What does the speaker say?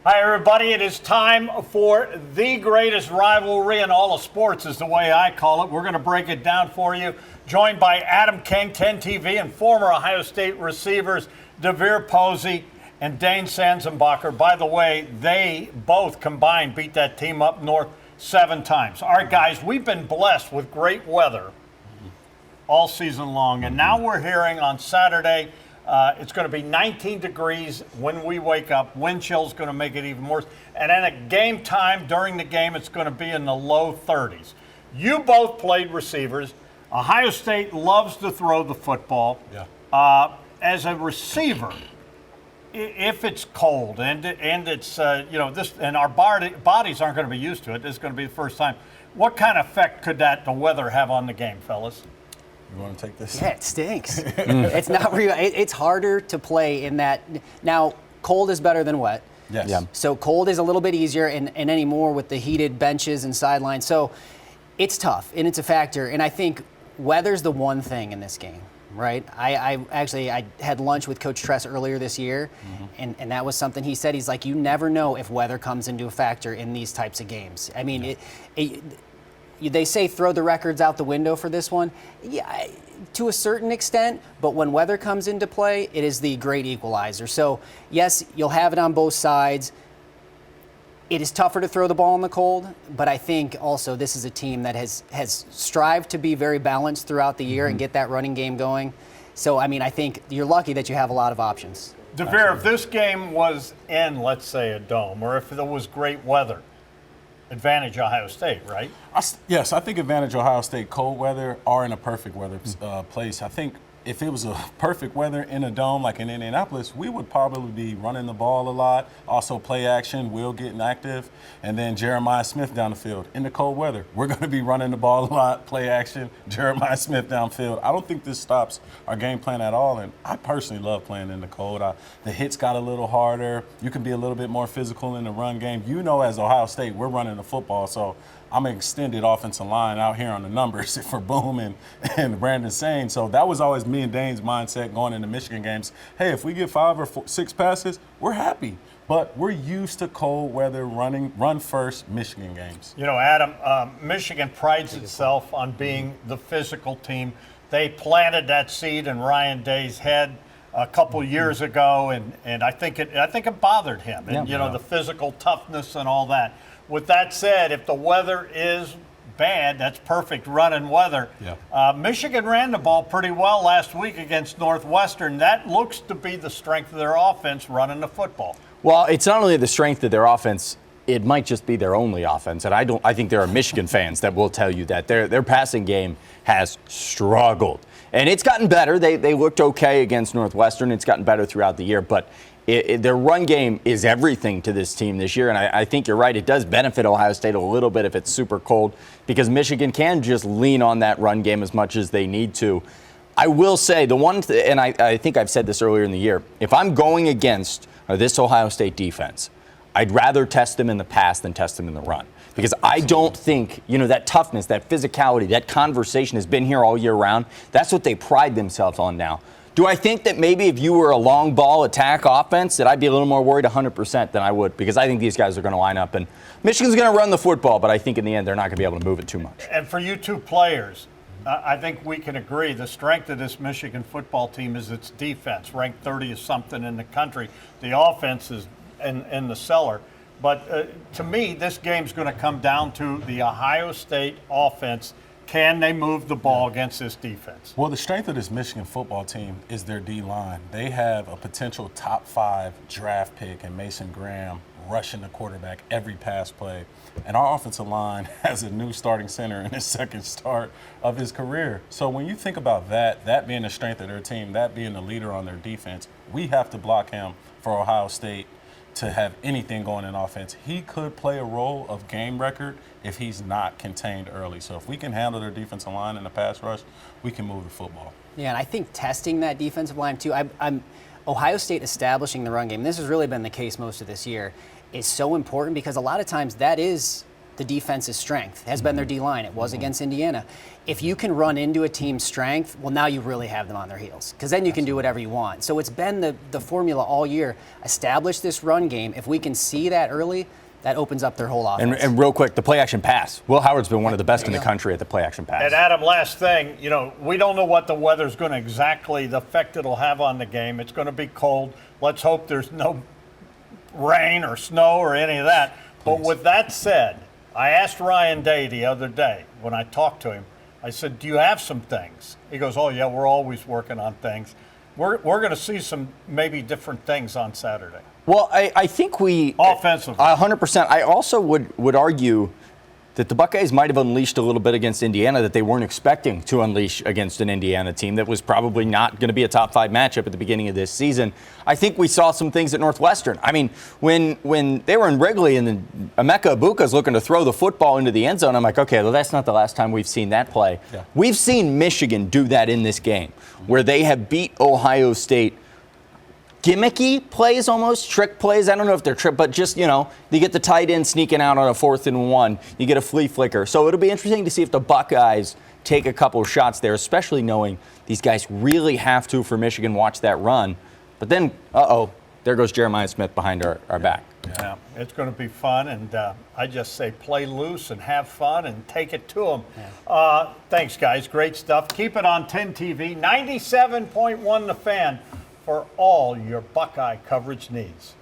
Hi, everybody. It is time for the greatest rivalry in all of sports, is the way I call it. We're going to break it down for you. Joined by Adam King, 10TV, and former Ohio State receivers DeVere Posey and Dane Sanzenbacher. By the way, they both combined beat that team up north 7 times. All right, guys, we've been blessed with great weather all season long, and now we're hearing on Saturday it's going to be 19 degrees when we wake up. Wind chill's going to make it even worse. And then at game time, during the game, it's going to be in the low 30s. You both played receivers. Ohio State loves to throw the football. Yeah. As a receiver, if it's cold and it's this, and our bodies aren't going to be used to it, this is going to be the first time. What kind of effect could the weather have on the game, fellas? You want to take this? Yeah, it stinks. It's not real. It's harder to play in that. Now, cold is better than wet. Yes. Yeah. So cold is a little bit easier, and anymore with the heated benches and sidelines. So it's tough, and it's a factor. And I think weather's the one thing in this game, right? I had lunch with Coach Tress earlier this year, and that was something he said. He's like, you never know if weather comes into a factor in these types of games. I mean, they say throw the records out the window for this one. Yeah, to a certain extent, but when weather comes into play, it is the great equalizer. So, yes, you'll have it on both sides. It is tougher to throw the ball in the cold, but I think also this is a team that has strived to be very balanced throughout the year and get that running game going. So, I mean, I think you're lucky that you have a lot of options. DeVere, if this game was in, let's say, a dome, or if there was great weather, advantage Ohio State, right? Yes, I think advantage Ohio State. Cold weather are in a perfect weather place. I think if it was a perfect weather in a dome like in Indianapolis, we would probably be running the ball a lot, also play action, Will getting active, and then Jeremiah Smith down the field. In the cold weather, we're going to be running the ball a lot, play action, Jeremiah Smith downfield. I don't think this stops our game plan at all, and I personally love playing in the cold. The hits got a little harder. You can be a little bit more physical in the run game. You know, as Ohio State, we're running the football, so I'm an extended offensive line out here on the numbers for Boom and Brandon Sane. So that was always me and Dane's mindset going into Michigan games. Hey, if we get 5 or 6 passes, we're happy. But we're used to cold weather run first Michigan games. You know, Adam, Michigan prides itself on being the physical team. They planted that seed in Ryan Day's head a couple years ago, and I think it bothered him. And the physical toughness and all that. With that said, if the weather is bad, that's perfect running weather. Yeah. Michigan ran the ball pretty well last week against Northwestern. That looks to be the strength of their offense, running the football. Well, it's not only the strength of their offense, it might just be their only offense. And I think there are Michigan fans that will tell you that their passing game has struggled. And it's gotten better. They looked okay against Northwestern. It's gotten better throughout the year. But their run game is everything to this team this year, and I think you're right. It does benefit Ohio State a little bit if it's super cold because Michigan can just lean on that run game as much as they need to. I will say and I think I've said this earlier in the year, if I'm going against this Ohio State defense, I'd rather test them in the pass than test them in the run. Because I don't think, that toughness, that physicality, that conversation has been here all year round. That's what they pride themselves on now. Do I think that maybe if you were a long ball attack offense that I'd be a little more worried 100% than I would? Because I think these guys are going to line up, and Michigan's going to run the football, but I think in the end they're not going to be able to move it too much. And for you two players, I think we can agree the strength of this Michigan football team is its defense, ranked 30th something in the country. The offense is in the cellar. But to me, this game's going to come down to the Ohio State offense. Can they move the ball against this defense? Well, the strength of this Michigan football team is their D-line. They have a potential top 5 draft pick in Mason Graham rushing the quarterback every pass play. And our offensive line has a new starting center in his second start of his career. So when you think about that being the strength of their team, that being the leader on their defense, we have to block him for Ohio State to have anything going in offense. He could play a role of game record if he's not contained early. So if we can handle their defensive line in the pass rush, we can move the football. Yeah, and I think testing that defensive line too, I'm Ohio State establishing the run game, this has really been the case most of this year, is so important because a lot of times that is the defense's strength, has been their D-line. It was against Indiana. If you can run into a team's strength, well, now you really have them on their heels, because then you can do whatever you want. So it's been the formula all year. Establish this run game. If we can see that early, that opens up their whole offense. And real quick, the play action pass. Will Howard's been one of the best in the country at the play action pass. And Adam, last thing, we don't know what the weather's going to exactly, the effect it'll have on the game. It's going to be cold. Let's hope there's no rain or snow or any of that. But with that said, I asked Ryan Day the other day when I talked to him, I said, do you have some things? He goes, oh, yeah, we're always working on things. We're going to see some maybe different things on Saturday. Well, I think we offensively 100%. I also would argue that the Buckeyes might have unleashed a little bit against Indiana that they weren't expecting to unleash against an Indiana team that was probably not going to be a top 5 matchup at the beginning of this season. I think we saw some things at Northwestern. I mean, when they were in Wrigley and then Emeka Ibuka's looking to throw the football into the end zone, I'm like, okay, well, that's not the last time we've seen that play. Yeah. We've seen Michigan do that in this game, where they have beat Ohio State. Gimmicky plays, almost trick plays. I don't know if they're trick, but just, you get the tight end sneaking out on a 4th and 1. You get a flea flicker. So it'll be interesting to see if the Buckeyes take a couple of shots there, especially knowing these guys really have to, for Michigan, watch that run. But then, there goes Jeremiah Smith behind our back. Yeah, it's going to be fun, and I just say play loose and have fun and take it to them. Yeah. Thanks, guys. Great stuff. Keep it on 10 TV. 97.1 The Fan for all your Buckeye coverage needs.